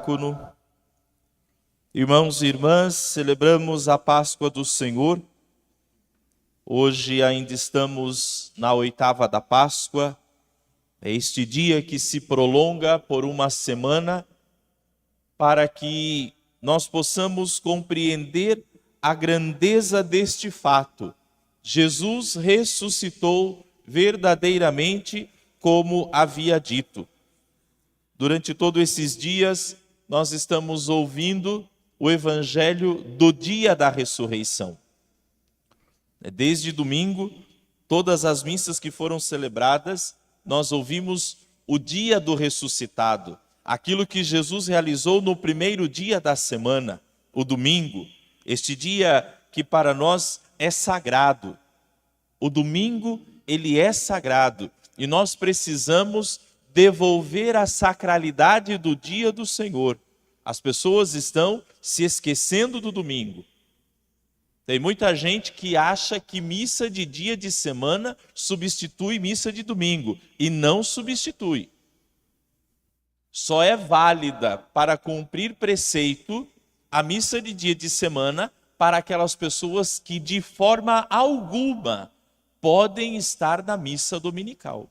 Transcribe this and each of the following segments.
diácono. Irmãos e irmãs, celebramos a Páscoa do Senhor. Hoje ainda estamos na oitava da Páscoa. É este dia que se prolonga por uma semana para que nós possamos compreender a grandeza deste fato. Jesus ressuscitou verdadeiramente como havia dito. Durante todos esses dias, nós estamos ouvindo o Evangelho do dia da ressurreição. Desde domingo, todas as missas que foram celebradas, nós ouvimos o dia do ressuscitado, aquilo que Jesus realizou no primeiro dia da semana, o domingo, este dia que para nós é sagrado. O domingo, ele é sagrado e nós precisamos devolver a sacralidade do dia do Senhor. As pessoas estão se esquecendo do domingo. Tem muita gente que acha que missa de dia de semana substitui missa de domingo, e não substitui. Só é válida para cumprir preceito a missa de dia de semana para aquelas pessoas que de forma alguma podem estar na missa dominical.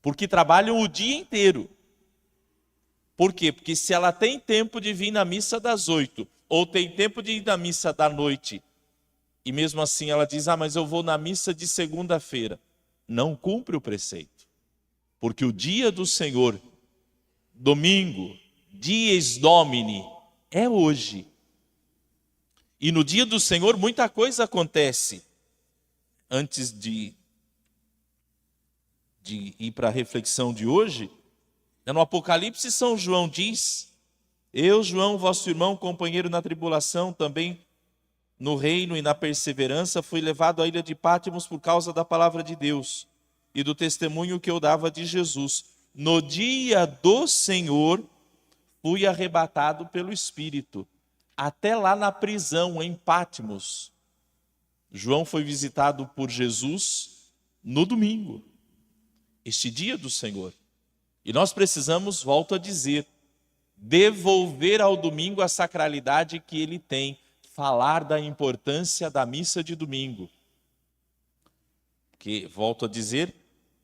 Porque trabalham o dia inteiro. Por quê? Porque se ela tem tempo de vir na missa das 8, ou tem tempo de ir na missa da noite, e mesmo assim ela diz, mas eu vou na missa de segunda-feira. Não cumpre o preceito. Porque o dia do Senhor, domingo, dies Domini, é hoje. E no dia do Senhor muita coisa acontece. Antes de ir para a reflexão de hoje, no Apocalipse São João diz, eu, João, vosso irmão, companheiro na tribulação, também no reino e na perseverança, fui levado à ilha de Pátimos por causa da palavra de Deus e do testemunho que eu dava de Jesus. No dia do Senhor, fui arrebatado pelo Espírito, até lá na prisão, em Pátimos. João foi visitado por Jesus no domingo, este dia do Senhor. E nós precisamos, volto a dizer, devolver ao domingo a sacralidade que ele tem, falar da importância da missa de domingo. Que, volto a dizer,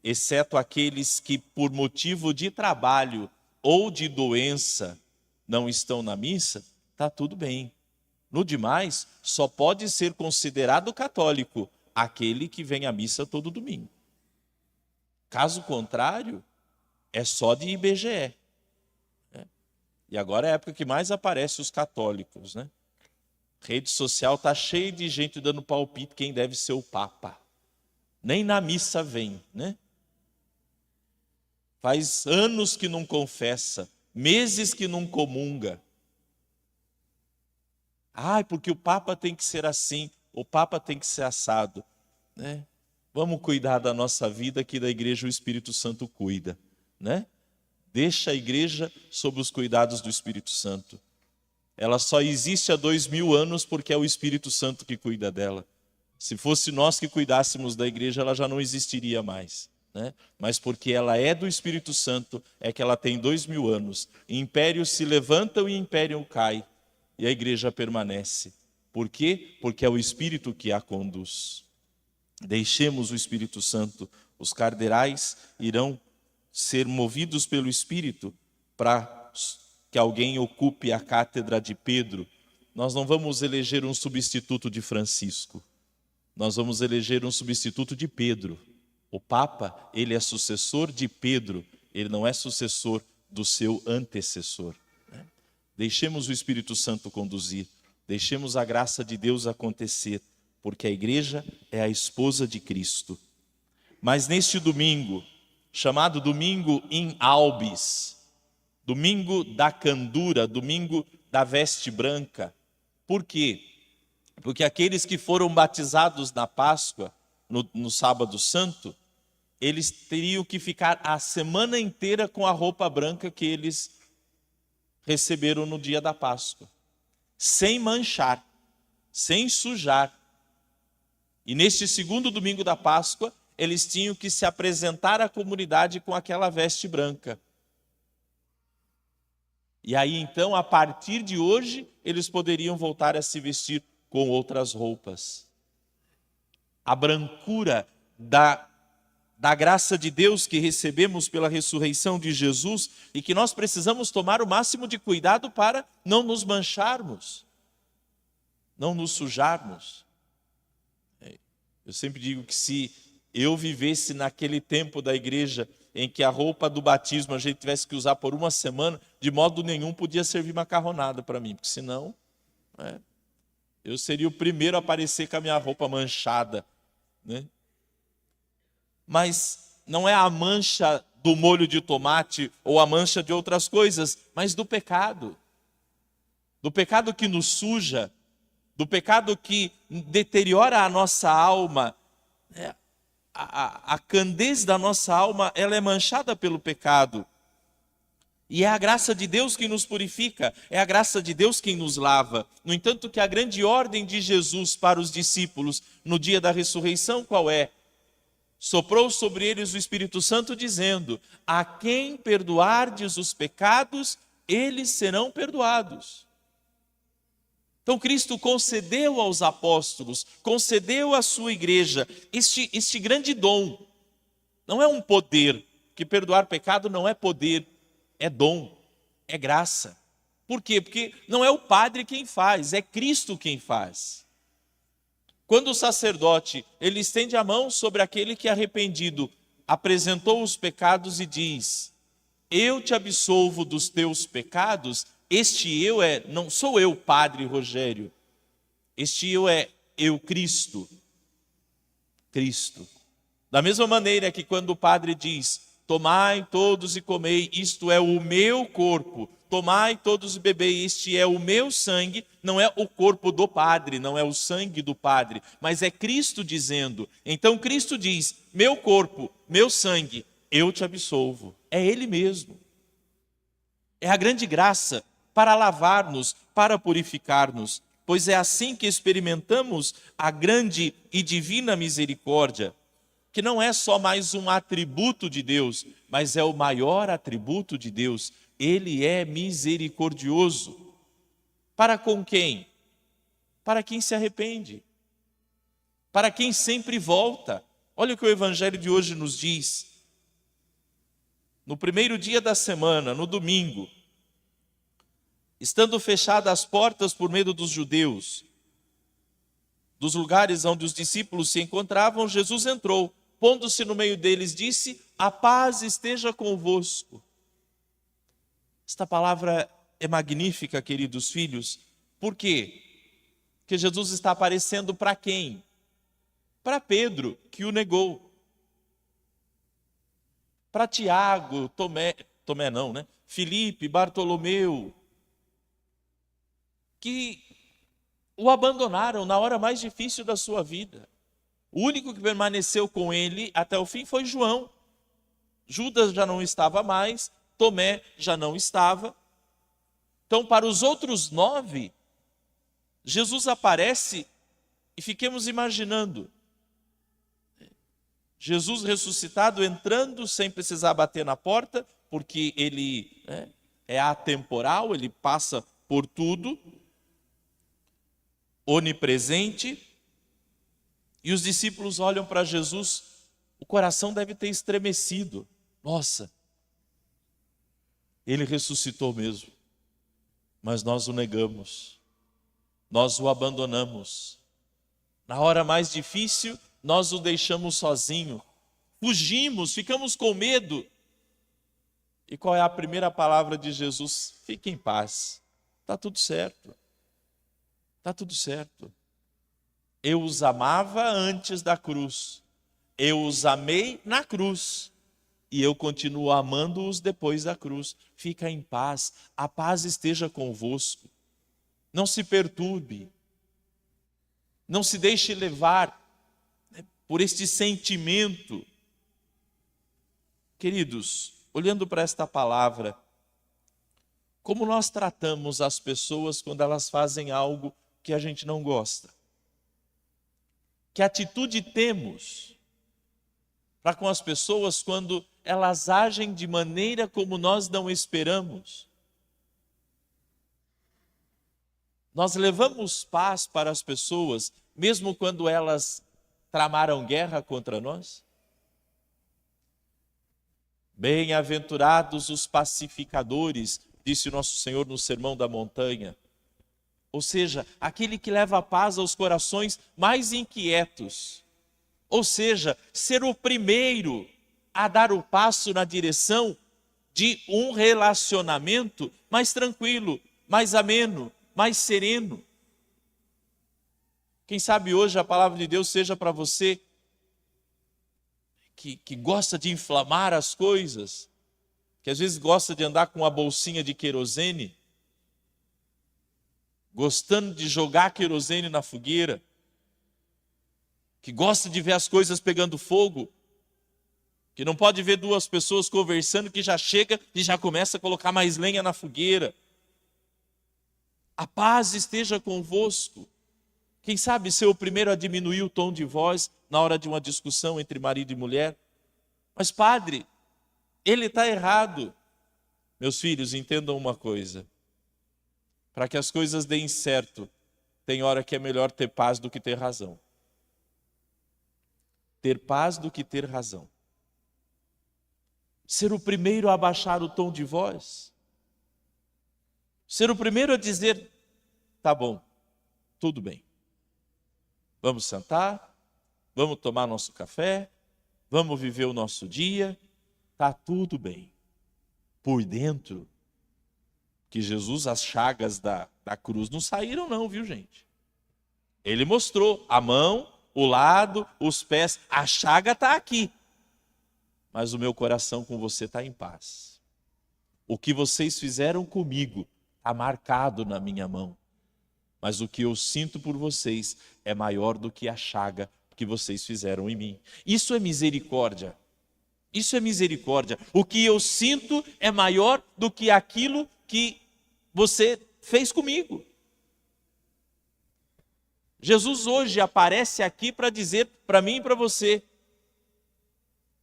exceto aqueles que por motivo de trabalho ou de doença não estão na missa, está tudo bem. No demais, só pode ser considerado católico aquele que vem à missa todo domingo. Caso contrário, é só de IBGE. E agora é a época que mais aparece os católicos, né? Rede social está cheia de gente dando palpite quem deve ser o Papa. Nem na missa vem, né? Faz anos que não confessa, meses que não comunga. Porque o Papa tem que ser assim, o Papa tem que ser assado, né? Vamos cuidar da nossa vida, que da igreja o Espírito Santo cuida, né? Deixa a igreja sob os cuidados do Espírito Santo. Ela só existe há 2000 anos porque é o Espírito Santo que cuida dela. Se fosse nós que cuidássemos da igreja, ela já não existiria mais, né? Mas porque ela é do Espírito Santo, é que ela tem 2000 anos. Impérios se levantam e império cai. E a igreja permanece. Por quê? Porque é o Espírito que a conduz. Deixemos o Espírito Santo. Os cardeais irão ser movidos pelo Espírito para que alguém ocupe a cátedra de Pedro. Nós não vamos eleger um substituto de Francisco. Nós vamos eleger um substituto de Pedro. O Papa, ele é sucessor de Pedro. Ele não é sucessor do seu antecessor. Deixemos o Espírito Santo conduzir. Deixemos a graça de Deus acontecer. Porque a igreja é a esposa de Cristo. Mas neste domingo, chamado domingo in albis, domingo da candura, domingo da veste branca. Por quê? Porque aqueles que foram batizados na Páscoa, no sábado santo, eles teriam que ficar a semana inteira com a roupa branca que eles receberam no dia da Páscoa, sem manchar, sem sujar. E neste segundo domingo da Páscoa, eles tinham que se apresentar à comunidade com aquela veste branca. E aí então, a partir de hoje, eles poderiam voltar a se vestir com outras roupas. A brancura da graça de Deus que recebemos pela ressurreição de Jesus e que nós precisamos tomar o máximo de cuidado para não nos mancharmos, não nos sujarmos. Eu sempre digo que se eu vivesse naquele tempo da igreja em que a roupa do batismo a gente tivesse que usar por uma semana, de modo nenhum podia servir macarronada para mim, porque senão eu seria o primeiro a aparecer com a minha roupa manchada, né? Mas não é a mancha do molho de tomate ou a mancha de outras coisas, mas do pecado que nos suja, do pecado que deteriora a nossa alma. A candez da nossa alma, ela é manchada pelo pecado. E é a graça de Deus que nos purifica, é a graça de Deus quem nos lava. No entanto, que a grande ordem de Jesus para os discípulos no dia da ressurreição, qual é? Soprou sobre eles o Espírito Santo, dizendo: a quem perdoardes os pecados, eles serão perdoados. Então Cristo concedeu aos apóstolos, concedeu à sua igreja este grande dom. Não é um poder, que perdoar pecado não é poder, é dom, é graça. Por quê? Porque não é o padre quem faz, é Cristo quem faz. Quando o sacerdote, ele estende a mão sobre aquele que arrependido apresentou os pecados e diz: eu te absolvo dos teus pecados. Este eu não sou eu, Padre Rogério. Este eu, Cristo. Cristo. Da mesma maneira que quando o Padre diz: tomai todos e comei, isto é o meu corpo. Tomai todos e bebei, este é o meu sangue. Não é o corpo do Padre, não é o sangue do Padre, mas é Cristo dizendo. Então Cristo diz: meu corpo, meu sangue, eu te absolvo. É Ele mesmo. É a grande graça para lavar-nos, para purificar-nos, pois é assim que experimentamos a grande e divina misericórdia, que não é só mais um atributo de Deus, mas é o maior atributo de Deus. Ele é misericordioso. Para com quem? Para quem se arrepende, para quem sempre volta. Olha o que o Evangelho de hoje nos diz. No primeiro dia da semana, no domingo, estando fechadas as portas por medo dos judeus, dos lugares onde os discípulos se encontravam, Jesus entrou, pondo-se no meio deles, disse: a paz esteja convosco. Esta palavra é magnífica, queridos filhos. Por quê? Porque Jesus está aparecendo para quem? Para Pedro, que o negou. Para Tiago, Tomé não, né? Filipe, Bartolomeu, que o abandonaram na hora mais difícil da sua vida. O único que permaneceu com ele até o fim foi João. Judas já não estava mais, Tomé já não estava. Então, para os outros 9, Jesus aparece e fiquemos imaginando. Jesus ressuscitado entrando sem precisar bater na porta, porque ele é atemporal, ele passa por tudo, onipresente, e os discípulos olham para Jesus, o coração deve ter estremecido. Nossa, ele ressuscitou mesmo, mas nós o negamos, nós o abandonamos. Na hora mais difícil, nós o deixamos sozinho, fugimos, ficamos com medo. E qual é a primeira palavra de Jesus? Fique em paz, está tudo certo. Está tudo certo. Eu os amava antes da cruz. Eu os amei na cruz. E eu continuo amando-os depois da cruz. Fica em paz. A paz esteja convosco. Não se perturbe. Não se deixe levar por este sentimento. Queridos, olhando para esta palavra, como nós tratamos as pessoas quando elas fazem algo que a gente não gosta? Que atitude temos para com as pessoas quando elas agem de maneira como nós não esperamos? Nós levamos paz para as pessoas, mesmo quando elas tramaram guerra contra nós? Bem-aventurados os pacificadores, disse nosso Senhor no Sermão da Montanha. Ou seja, aquele que leva paz aos corações mais inquietos. Ou seja, ser o primeiro a dar o passo na direção de um relacionamento mais tranquilo, mais ameno, mais sereno. Quem sabe hoje a palavra de Deus seja para você que gosta de inflamar as coisas, que às vezes gosta de andar com uma bolsinha de querosene, gostando de jogar querosene na fogueira, que gosta de ver as coisas pegando fogo, que não pode ver duas pessoas conversando, que já chega e já começa a colocar mais lenha na fogueira. A paz esteja convosco. Quem sabe ser o primeiro a diminuir o tom de voz na hora de uma discussão entre marido e mulher? Mas padre, ele está errado. Meus filhos, entendam uma coisa. Para que as coisas deem certo, tem hora que é melhor ter paz do que ter razão. Ter paz do que ter razão. Ser o primeiro a abaixar o tom de voz. Ser o primeiro a dizer, tá bom, tudo bem. Vamos sentar, vamos tomar nosso café, vamos viver o nosso dia, tá tudo bem. Por dentro, que Jesus, as chagas da cruz não saíram não, viu gente? Ele mostrou a mão, o lado, os pés, a chaga está aqui. Mas o meu coração com você está em paz. O que vocês fizeram comigo está marcado na minha mão. Mas o que eu sinto por vocês é maior do que a chaga que vocês fizeram em mim. Isso é misericórdia. Isso é misericórdia. O que eu sinto é maior do que aquilo que você fez comigo. Jesus hoje aparece aqui para dizer para mim e para você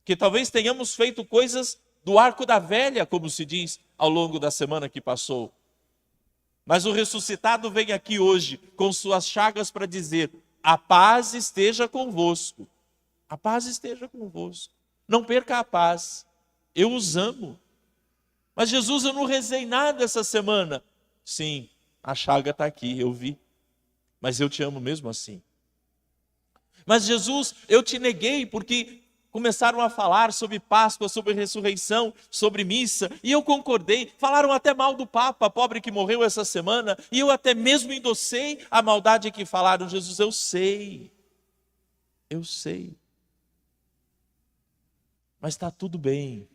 que talvez tenhamos feito coisas do arco da velha, como se diz, ao longo da semana que passou. Mas o ressuscitado vem aqui hoje com suas chagas para dizer, a paz esteja convosco. A paz esteja convosco. Não perca a paz. Eu os amo. Mas Jesus, eu não rezei nada essa semana. Sim, a chaga está aqui, eu vi. Mas eu te amo mesmo assim. Mas Jesus, eu te neguei porque começaram a falar sobre Páscoa, sobre ressurreição, sobre missa, e eu concordei. Falaram até mal do Papa, pobre que morreu essa semana, e eu até mesmo endossei a maldade que falaram. Jesus, eu sei. Mas está tudo bem.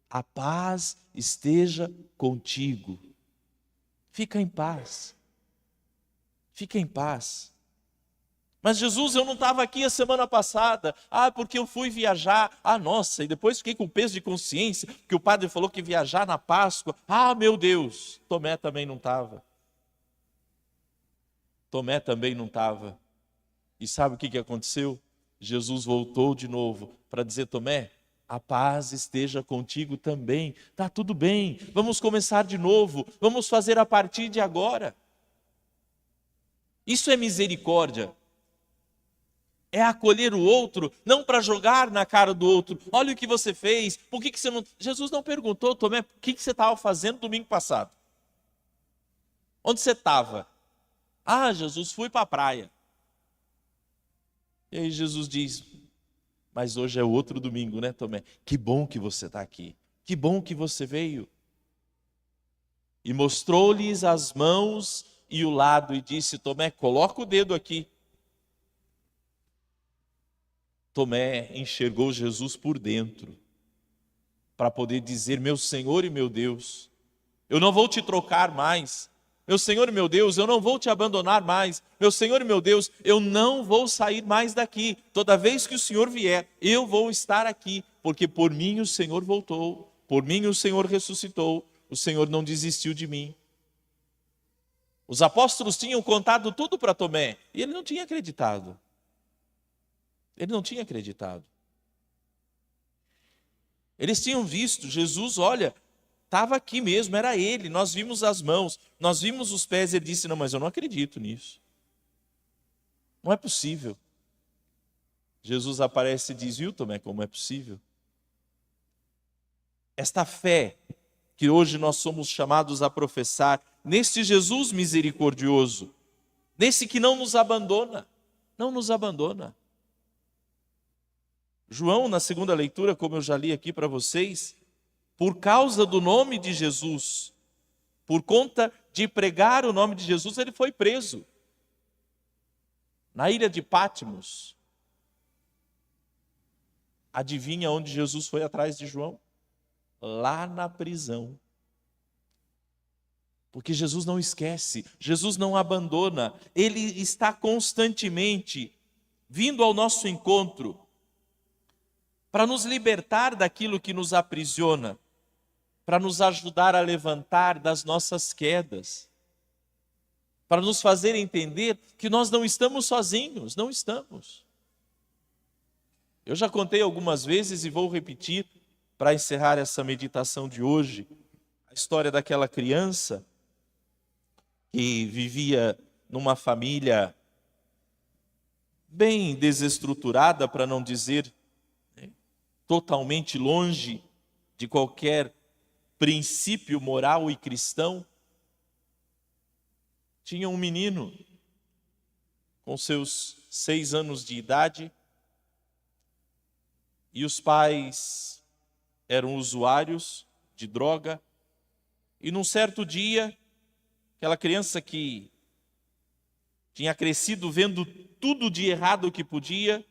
A paz esteja contigo. Fica em paz. Fica em paz. Mas Jesus, eu não estava aqui a semana passada. Porque eu fui viajar. Nossa, e depois fiquei com peso de consciência, que o padre falou que viajar na Páscoa. Meu Deus, Tomé também não estava. Tomé também não estava. E sabe o que aconteceu? Jesus voltou de novo para dizer, Tomé, a paz esteja contigo também. Está tudo bem, vamos começar de novo. Vamos fazer a partir de agora. Isso é misericórdia. É acolher o outro, não para jogar na cara do outro. Olha o que você fez, por que você não... Jesus não perguntou, Tomé, o que você estava fazendo domingo passado? Onde você estava? Jesus, fui para a praia. E aí Jesus diz, mas hoje é outro domingo, né, Tomé? Que bom que você está aqui, que bom que você veio. E mostrou-lhes as mãos e o lado e disse, Tomé, coloca o dedo aqui. Tomé enxergou Jesus por dentro, para poder dizer, meu Senhor e meu Deus, eu não vou te trocar mais. Meu Senhor e meu Deus, eu não vou te abandonar mais. Meu Senhor e meu Deus, eu não vou sair mais daqui. Toda vez que o Senhor vier, eu vou estar aqui, porque por mim o Senhor voltou, por mim o Senhor ressuscitou, o Senhor não desistiu de mim. Os apóstolos tinham contado tudo para Tomé, e ele não tinha acreditado. Ele não tinha acreditado. Eles tinham visto Jesus, olha, estava aqui mesmo, era ele, nós vimos as mãos, nós vimos os pés. Ele disse: não, mas eu não acredito nisso. Não é possível. Jesus aparece e diz: viu, Tomé, como é possível? Esta fé que hoje nós somos chamados a professar, neste Jesus misericordioso, nesse que não nos abandona, não nos abandona. João, na segunda leitura, como eu já li aqui para vocês, por causa do nome de Jesus, por conta de pregar o nome de Jesus, ele foi preso. Na ilha de Patmos. Adivinha onde Jesus foi atrás de João? Lá na prisão. Porque Jesus não esquece, Jesus não abandona, ele está constantemente vindo ao nosso encontro para nos libertar daquilo que nos aprisiona, para nos ajudar a levantar das nossas quedas, para nos fazer entender que nós não estamos sozinhos, não estamos. Eu já contei algumas vezes e vou repetir para encerrar essa meditação de hoje, a história daquela criança que vivia numa família bem desestruturada, para não dizer totalmente longe de qualquer princípio moral e cristão. Tinha um menino com seus 6 anos de idade e os pais eram usuários de droga. E num certo dia, aquela criança que tinha crescido vendo tudo de errado que podia,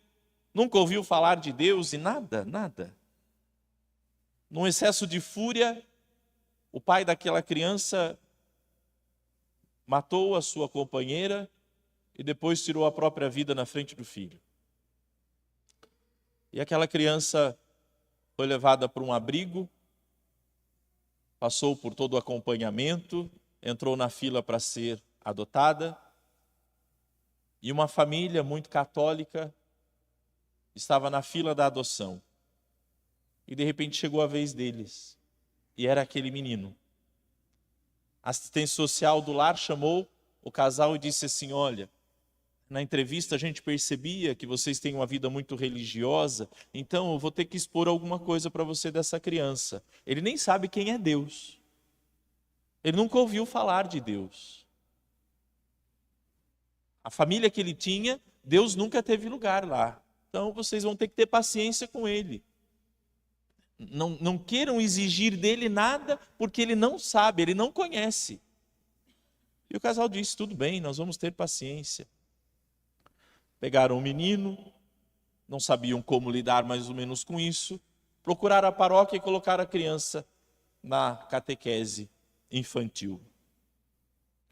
nunca ouviu falar de Deus e nada. Num excesso de fúria, o pai daquela criança matou a sua companheira e depois tirou a própria vida na frente do filho. E aquela criança foi levada para um abrigo, passou por todo o acompanhamento, entrou na fila para ser adotada, e uma família muito católica estava na fila da adoção. E de repente chegou a vez deles, e era aquele menino. A assistência social do lar chamou o casal e disse assim: olha, na entrevista a gente percebia que vocês têm uma vida muito religiosa, então eu vou ter que expor alguma coisa para você dessa criança. Ele nem sabe quem é Deus. Ele nunca ouviu falar de Deus. A família que ele tinha, Deus nunca teve lugar lá. Então vocês vão ter que ter paciência com ele. Não queiram exigir dele nada, porque ele não sabe, ele não conhece. E o casal disse: tudo bem, nós vamos ter paciência. Pegaram o menino, não sabiam como lidar mais ou menos com isso, procuraram a paróquia e colocaram a criança na catequese infantil.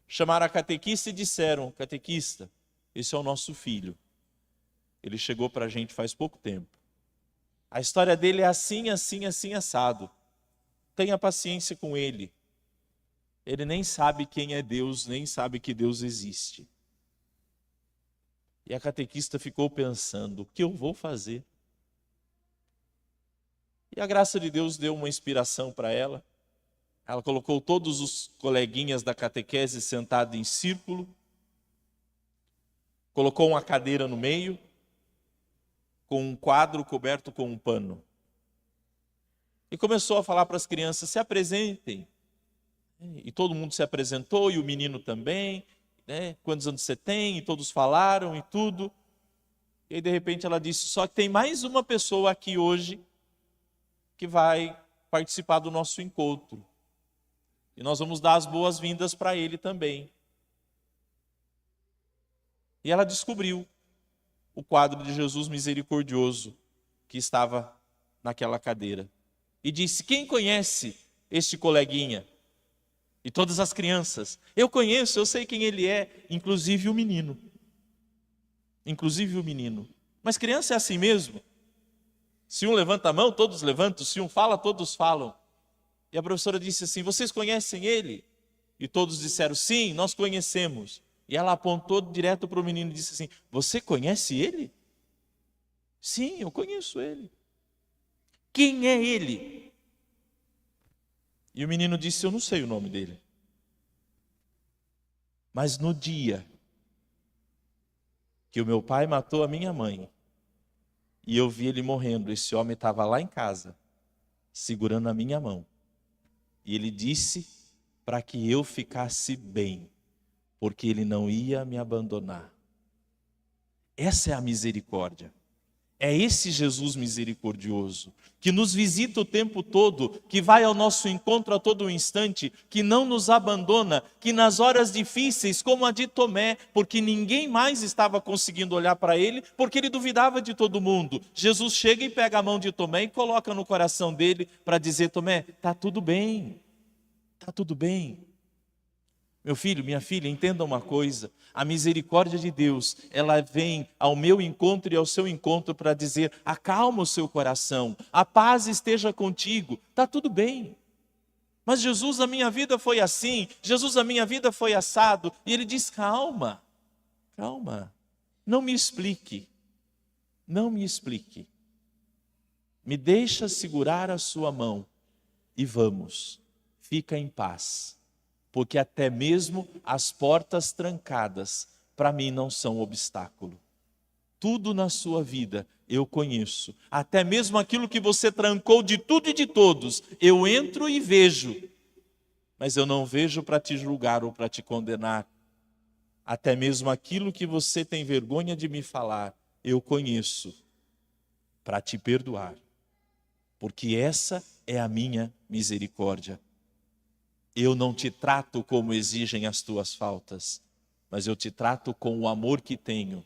Chamaram a catequista e disseram: catequista, esse é o nosso filho. Ele chegou para a gente faz pouco tempo. A história dele é assim, assado. Tenha paciência com ele. Ele nem sabe quem é Deus, nem sabe que Deus existe. E a catequista ficou pensando: o que eu vou fazer? E a graça de Deus deu uma inspiração para ela. Ela colocou todos os coleguinhas da catequese sentados em círculo, colocou uma cadeira no meio, com um quadro coberto com um pano. E começou a falar para as crianças: se apresentem. E todo mundo se apresentou, e o menino também. Quantos anos você tem? E todos falaram e tudo. E aí de repente ela disse: só que tem mais uma pessoa aqui hoje que vai participar do nosso encontro. E nós vamos dar as boas-vindas para ele também. E ela descobriu o quadro de Jesus misericordioso que estava naquela cadeira. E disse: quem conhece este coleguinha? E todas as crianças: eu conheço, eu sei quem ele é, inclusive o menino. Inclusive o menino. Mas criança é assim mesmo. Se um levanta a mão, todos levantam. Se um fala, todos falam. E a professora disse assim: vocês conhecem ele? E todos disseram: sim, nós conhecemos. E ela apontou direto para o menino e disse assim: você conhece ele? Sim, eu conheço ele. Quem é ele? E o menino disse: eu não sei o nome dele. Mas no dia que o meu pai matou a minha mãe, e eu vi ele morrendo, esse homem estava lá em casa, segurando a minha mão. E ele disse para que eu ficasse bem, porque ele não ia me abandonar. Essa é a misericórdia. É esse Jesus misericordioso, que nos visita o tempo todo, que vai ao nosso encontro a todo instante, que não nos abandona, que nas horas difíceis, como a de Tomé, porque ninguém mais estava conseguindo olhar para ele, porque ele duvidava de todo mundo. Jesus chega e pega a mão de Tomé e coloca no coração dele para dizer: Tomé, está tudo bem, está tudo bem. Meu filho, minha filha, entenda uma coisa: a misericórdia de Deus, ela vem ao meu encontro e ao seu encontro para dizer: acalma o seu coração, a paz esteja contigo, está tudo bem. Mas Jesus, a minha vida foi assim, Jesus, a minha vida foi assado. E ele diz: calma, calma, não me explique, não me explique. Me deixa segurar a sua mão e vamos, fica em paz. Porque até mesmo as portas trancadas, para mim, não são obstáculo. Tudo na sua vida eu conheço. Até mesmo aquilo que você trancou de tudo e de todos, eu entro e vejo. Mas eu não vejo para te julgar ou para te condenar. Até mesmo aquilo que você tem vergonha de me falar, eu conheço para te perdoar. Porque essa é a minha misericórdia. Eu não te trato como exigem as tuas faltas, mas eu te trato com o amor que tenho.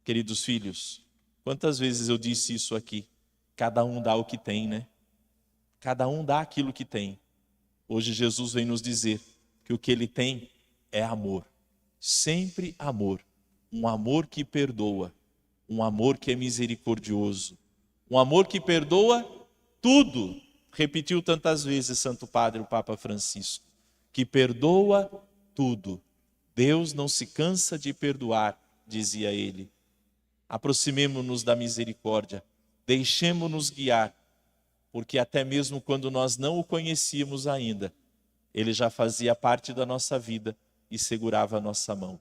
Queridos filhos, quantas vezes eu disse isso aqui? Cada um dá o que tem, né? Cada um dá aquilo que tem. Hoje Jesus vem nos dizer que o que ele tem é amor. Sempre amor. Um amor que perdoa. Um amor que é misericordioso. Um amor que perdoa tudo. Repetiu tantas vezes Santo Padre, o Papa Francisco, que perdoa tudo. Deus não se cansa de perdoar, dizia ele. Aproximemo-nos da misericórdia, deixemo-nos guiar, porque até mesmo quando nós não o conhecíamos ainda, ele já fazia parte da nossa vida e segurava a nossa mão.